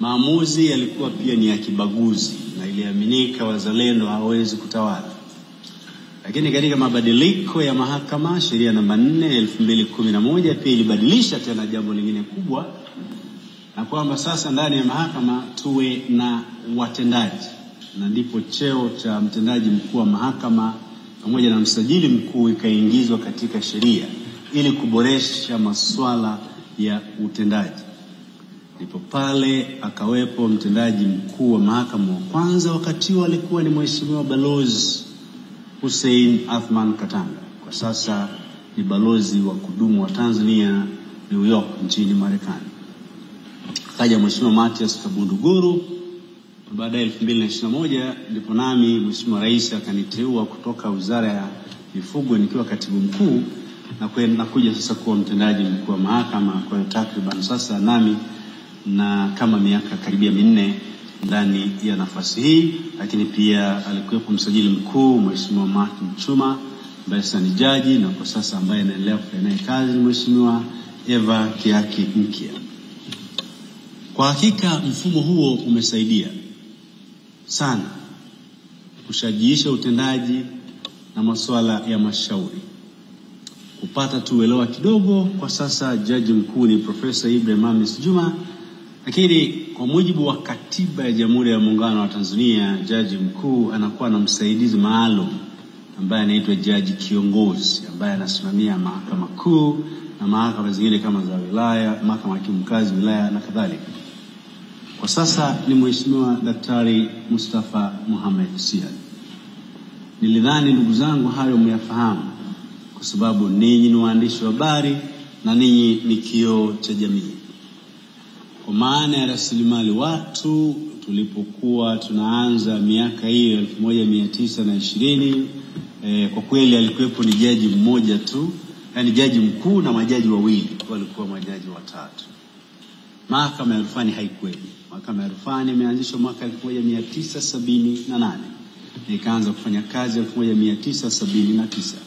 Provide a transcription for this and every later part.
maamuzi yalikuwa pia ni ya kibaguzi na iliaminika wazalendo hawawezi kutawala. Lakini katika mabadiliko ya mahakama, sheria namba 4/2011 pia ilibadilisha tena jambo lingine kubwa, na kwamba sasa ndani ya mahakama tuwe na watendaji, na ndipo cheo cha mtendaji mkuu wa mahakama pamoja na msajili mkuu ikaingizwa katika sheria ili kuboresha masuala ya utendaji. Ndipo pale akawepo mtendaji mkuu wa mahakama wa kwanza, wakati huo alikuwa ni Mheshimiwa Balozi Hussein Athman Katanga. Kwa sasa ni balozi wa kudumu wa Tanzania New York nchini Marekani. Kaja Mheshimiwa Mathias Kabunduguru. Baadaye 2021 ndipo nami Mheshimiwa Rais akaniteua kutoka Wizara ya Mifugo nikiwa katibu mkuu na kuja sasa kuwa mtendaji mkuu wa mahakama. Kwa hiyo takriban sasa nami na kama miaka karibia 4 ndani ya nafasi hii. Lakini pia alikuwepo msajili mkuu Mheshimiwa Martin Chuma ambaye sasa ni jaji, na kwa sasa ambaye anaendelea kufanya naye kazi ni Mheshimiwa Eva Kiaki Mkia. Kwa hakika mfumo huo umesaidia sana kushajiisha utendaji na masuala ya mashauri. Kupata tuelewa kidogo, kwa sasa jaji mkuu ni Profesa Ibrahim Hamis Juma, lakini kwa mujibu wa katiba ya Jamhuri ya Muungano wa Tanzania, jaji mkuu anakuwa na msaidizi maalum ambaye anaitwa jaji kiongozi, ambaye anasimamia mahakama kuu na mahakama zingine kama za wilaya, mahakama ya kimkazi wilaya na kadhalika. Kwa sasa ni Mheshimiwa Daktari Mustafa Mohamed Siad. Nilidhani ndugu zangu hayo myafahamu, kwa sababu ninyi ni waandishi wa habari na ninyi ni kioo cha jamii. Kwa maana ya rasilimali watu, tulipokuwa tunaanza miaka hiyo 1920, kwa kweli alikuwepo ni jaji mmoja tu, yani jaji mkuu na majaji wawili, walikuwa majaji watatu. Mahakama ya rufani haikuwepo. Mahakama ya rufani imeanzishwa mwaka 1978 na ikaanza kufanya kazi 1979.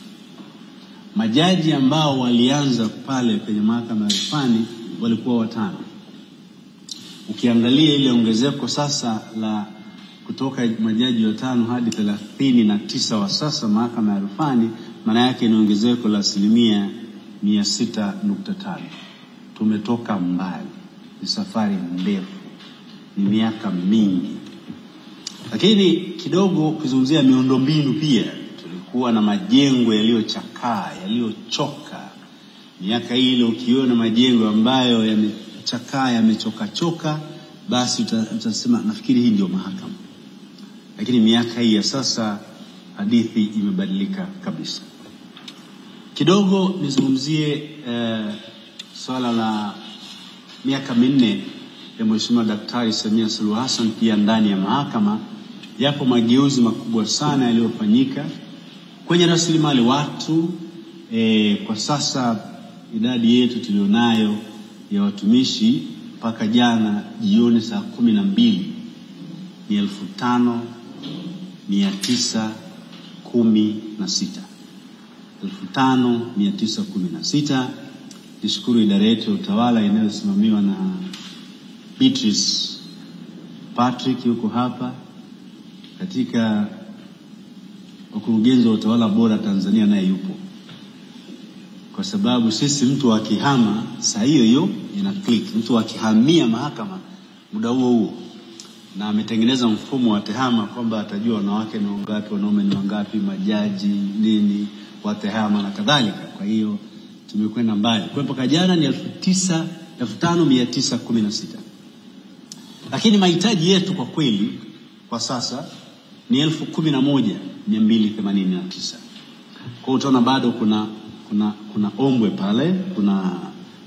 Majaji ambao walianza pale kwenye mahakama ya rufani walikuwa 5. Ukiangalia ile ongezeko sasa la kutoka majaji 5 hadi 39 wa sasa mahakama ya rufani, maana yake ni ongezeko la 600.5. Tumetoka mbali, ni safari ndefu, ni miaka mingi. Lakini kidogo ukizungumzia miundombinu pia, tulikuwa na majengo yaliyochakaa, yaliyochoka. Miaka ile ukiona majengo ambayo yamechakaa, yamechoka, basi utasema nafikiri hii ndio mahakama. Lakini miaka hii ya sasa hadithi imebadilika kabisa. Kidogo nizungumzie swala la miaka 4 ya Mheshimiwa Daktari Samia Suluhu Hassan pia ndani ya mahakama. Yapo mageuzi makubwa sana yaliyofanyika kwenye rasilimali watu. Kwa sasa idadi yetu tulionayo ya watumishi mpaka jana jioni saa 12 ni 5,916. 5,916. Nishukuru idara yetu ya utawala inayosimamiwa na Beatrice Patrick yuko hapa, katika ukurugenzi wa utawala bora Tanzania naye yupo. Kwa sababu sisi mtu akihama saa hiyo ina click, mtu akihamia mahakama muda huo, na ametengeneza mfumo wa tehama kwamba atajua wanawake ni wangapi, wanaume ni wangapi, majaji nini, watehama na kadhalika. Kwa hiyo tumekwenda mbali. Kwa mpaka jana ni 5,916. Lakini mahitaji yetu kwa kweli kwa sasa ni 11,289. Kwa utaona bado kuna ombwe pale, kuna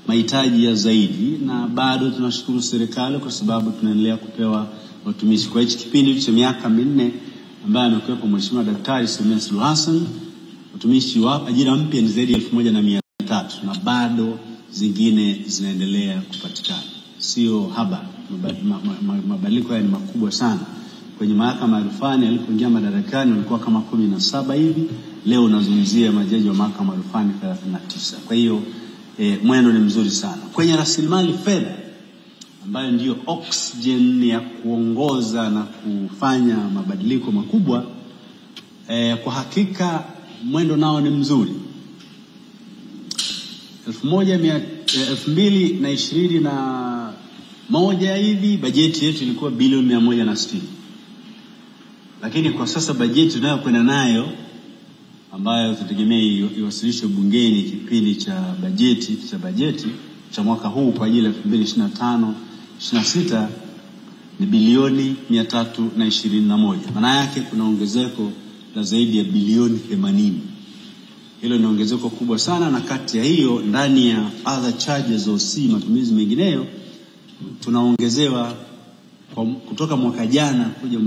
mahitaji ya zaidi, na bado tunashukuru serikali kwa sababu tunaendelea kupewa watumishi. Kwa hicho kipindi cha miaka 4 ambaye amekuwepo Mheshimiwa Daktari Samia Suluhu Hassan, watumishi wa ajira mpya ni zaidi ya 1,300 na bado zingine zinaendelea kupatikana. Sio haba, mabadiliko haya ni makubwa sana. Kwenye mahakama ya rufani alipoingia madarakani walikuwa kama 17 hivi, leo nazungumzia majaji wa mahakama ya rufani 39. Kwa hiyo mwendo ni mzuri sana. Kwenye rasilimali fedha ambayo ndiyo oxygen ya kuongoza na kufanya mabadiliko makubwa, kwa hakika mwendo nao ni mzuri. 2021 hivi bajeti yetu ilikuwa bilioni 160. Lakini kwa sasa bajeti tunayokwenda nayo, ambayo tutegemea iwasilishwe bungeni kipindi cha bajeti cha mwaka huu kwa ajili ya 2025-26, ni bilioni 321. Maana yake kuna ongezeko la zaidi ya bilioni 80. Hilo ni ongezeko kubwa sana, na kati ya hiyo, ndani ya other charges OC, matumizi mengineyo, tunaongezewa kutoka mwaka jana kuja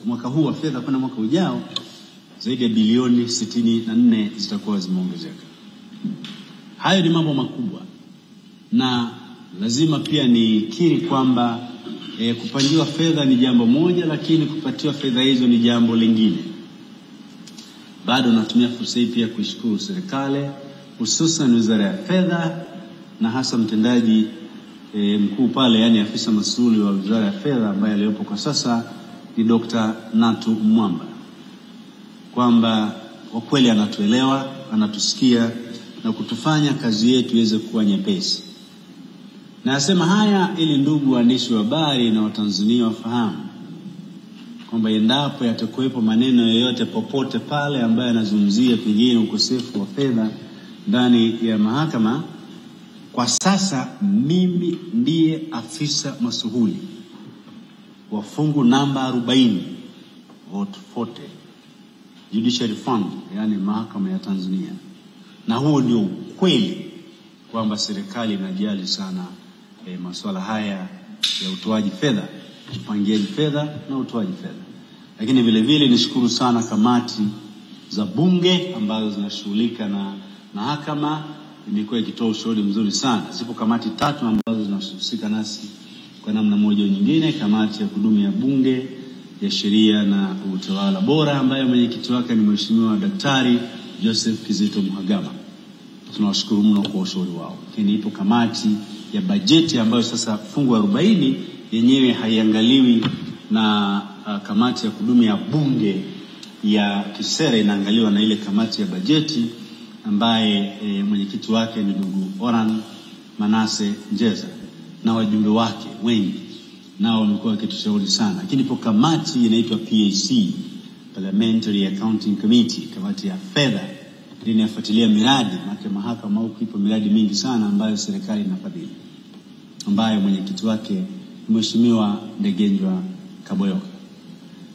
mwaka huu wa fedha kwenda mwaka ujao, zaidi ya bilioni 64 zitakuwa zimeongezeka. Hayo ni mambo makubwa, na lazima pia nikiri kwamba kupangiwa fedha ni jambo moja, lakini kupatiwa fedha hizo ni jambo lingine. Bado natumia fursa hii pia kuishukuru serikali, hususan Wizara ya Fedha, na hasa mtendaji mkuu pale, yani afisa masuuli wa Wizara ya Fedha ambaye aliyopo kwa sasa ni Dr. Natu Mwamba, kwamba kwa kweli anatuelewa, anatusikia na kutufanya kazi yetu iweze kuwa nyepesi. Na nasema haya ili ndugu waandishi wa habari na Watanzania wafahamu kwamba endapo yatakuwepo maneno yoyote popote pale ambayo yanazungumzia pengine ukosefu wa fedha ndani ya mahakama, kwa sasa mimi ndiye afisa masuhuli wa fungu namba 40 vote 40 Judiciary Fund, yani mahakama ya Tanzania. Na huo ndio ukweli kwamba serikali inajali sana masuala haya ya utoaji fedha, upangiaji fedha na utoaji fedha. Lakini vile vile nishukuru sana kamati za bunge ambazo zinashughulika na mahakama, imekuwa ikitoa ushauri mzuri sana. Zipo kamati 3 ambazo zinahusika nasi kwa namna moja au nyingine: kamati ya kudumu ya bunge ya sheria na utawala bora, ambayo mwenyekiti wake ni Mheshimiwa Daktari Joseph Kizito Mhagama. Tunawashukuru mno kwa ushauri wao. Lakini ipo kamati ya bajeti ambayo sasa fungu 40 yenyewe haiangaliwi na kamati ya kudumu ya bunge ya kisera, inaangaliwa na ile kamati ya bajeti ambaye mwenyekiti wake ni ndugu Oran Manase Njeza na wajumbe wake wengi nao wamekuwa wakitushauri sana. Lakini ipo kamati inaitwa PAC, Parliamentary Accounting Committee, kamati ya fedha, inafuatilia miradi. Mahakama huko ipo miradi mingi sana ambayo serikali inafadhili, ambayo mwenyekiti wake Mheshimiwa Ndegenjwa Kaboyoka.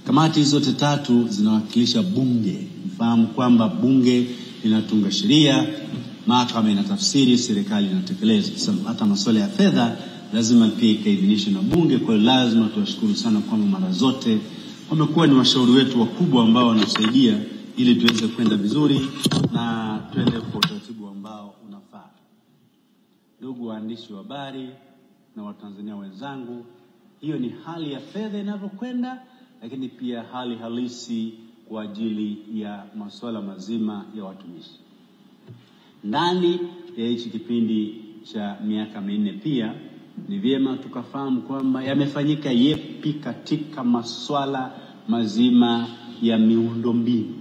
Kamati hizo zote 3 zinawakilisha bunge. Mfahamu kwamba bunge linatunga sheria, mahakama inatafsiri, serikali inatekeleza. Sasa hata masuala ya fedha lazima pia ikaidhinishwe na bunge. Kwa hiyo lazima tuwashukuru sana kwamba mara zote wamekuwa ni washauri wetu wakubwa ambao wanatusaidia ili tuweze kwenda vizuri na tuende kwa utaratibu ambao unafaa. Ndugu waandishi wa habari na Watanzania wenzangu, hiyo ni hali ya fedha inavyokwenda, lakini pia hali halisi kwa ajili ya masuala mazima ya watumishi. Ndani ya hichi kipindi cha miaka 4 pia ni vyema tukafahamu kwamba yamefanyika yepi katika masuala mazima ya miundombinu.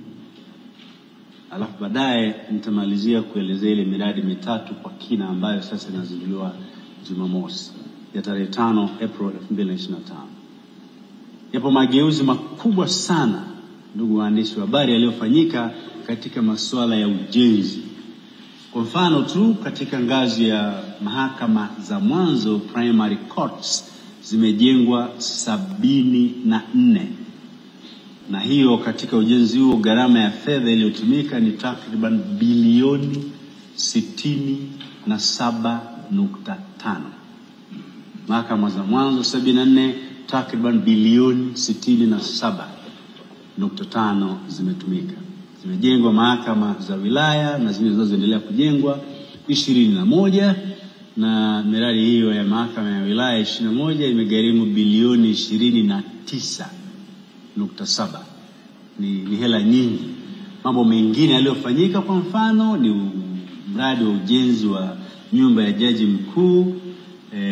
Alafu baadaye nitamalizia kuelezea ile miradi 3 kwa kina ambayo sasa inazinduliwa Jumamosi ya tarehe 5 April 2025. Yapo mageuzi makubwa sana, ndugu waandishi wa habari, yaliyofanyika katika masuala ya ujenzi. Kwa mfano tu, katika ngazi ya mahakama za mwanzo, primary courts, zimejengwa 74. Na hiyo katika ujenzi huo gharama ya fedha iliyotumika ni takriban bilioni 67.5. Mahakama za mwanzo 74, takriban bilioni 67.5 zimetumika. Zimejengwa mahakama za wilaya na zingine zinazoendelea kujengwa 21, na miradi hiyo ya mahakama ya wilaya 21 imegharimu bilioni 29.7. Ni hela nyingi. Mambo mengine yaliyofanyika kwa mfano ni mradi wa ujenzi wa nyumba ya jaji mkuu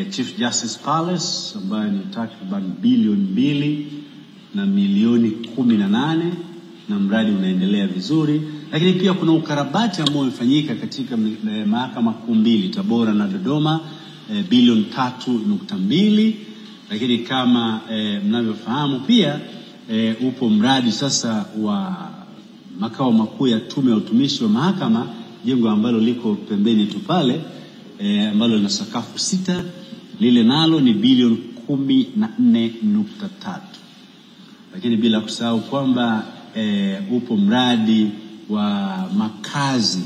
Chief Justice Palace ambayo ni takriban bilioni 2 na milioni 18, na mradi unaendelea vizuri. Lakini pia kuna ukarabati ambao umefanyika katika mahakama kuu mbili, Tabora na Dodoma, bilioni 3.2. Lakini kama mnavyofahamu pia upo mradi sasa wa makao makuu ya Tume ya Utumishi wa Mahakama, jengo ambalo liko pembeni tu pale, ambalo lina sakafu 6, lile nalo ni bilioni 14.3. Lakini bila kusahau kwamba upo mradi wa makazi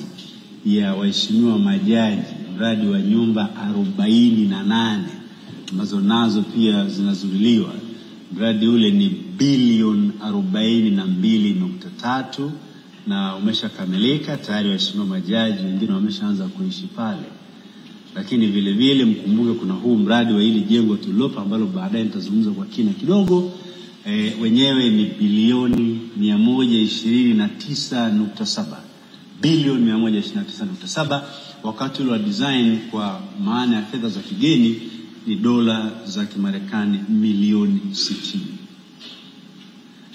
ya waheshimiwa majaji, mradi wa nyumba 48 ambazo nazo pia zinazuiliwa. Mradi ule ni bilioni 42.3 na umeshakamilika tayari. Waheshimiwa majaji wengine wameshaanza kuishi pale. Lakini vile vile mkumbuke kuna huu mradi wa hili jengo tulilopa ambalo baadaye nitazungumza kwa kina kidogo. Wenyewe ni bilioni 129.7, bilioni 129.7, wakati ule wa design kwa maana ya fedha za kigeni ni dola za Kimarekani milioni 60.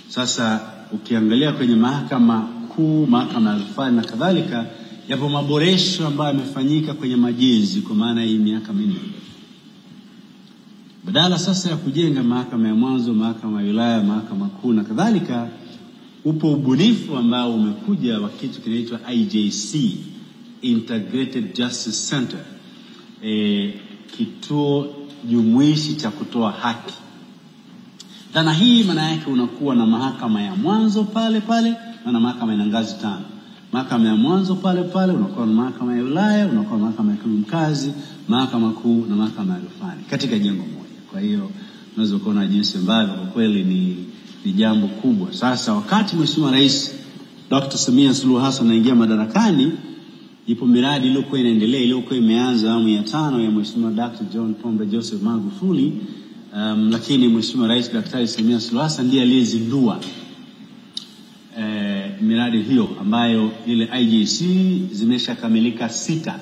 Sasa ukiangalia kwenye mahakama kuu, mahakama ya rufaa na kadhalika, yapo maboresho ambayo yamefanyika kwenye majenzi kwa maana hii miaka 4. Badala sasa ya kujenga mahakama ya mwanzo, mahakama ya wilaya, mahakama kuu na kadhalika, upo ubunifu ambao umekuja wa kitu kinaitwa IJC, Integrated Justice Center, kituo jumuishi cha kutoa haki. Dhana hii maana yake unakuwa na mahakama ya mwanzo pale pale na mahakama ina ngazi 5. Mahakama ya mwanzo pale pale, unakuwa na mahakama ya wilaya, unakuwa na mahakama ya hakimu mkazi, mahakama kuu na mahakama ya rufaa katika jengo moja. Kwa hiyo unaweza kuona jinsi ambavyo kwa kweli ni jambo kubwa. Sasa wakati Mheshimiwa Rais Dr. Samia Suluhu Hassan anaingia madarakani, ipo miradi iliyokuwa inaendelea, iliyokuwa imeanza awamu ya 5 ya Mheshimiwa Dr. John Pombe Joseph Magufuli, lakini Mheshimiwa Rais Daktari Samia Suluhu Hassan ndiye aliyezindua miradi hiyo ambayo ile IJC zimeshakamilika 6.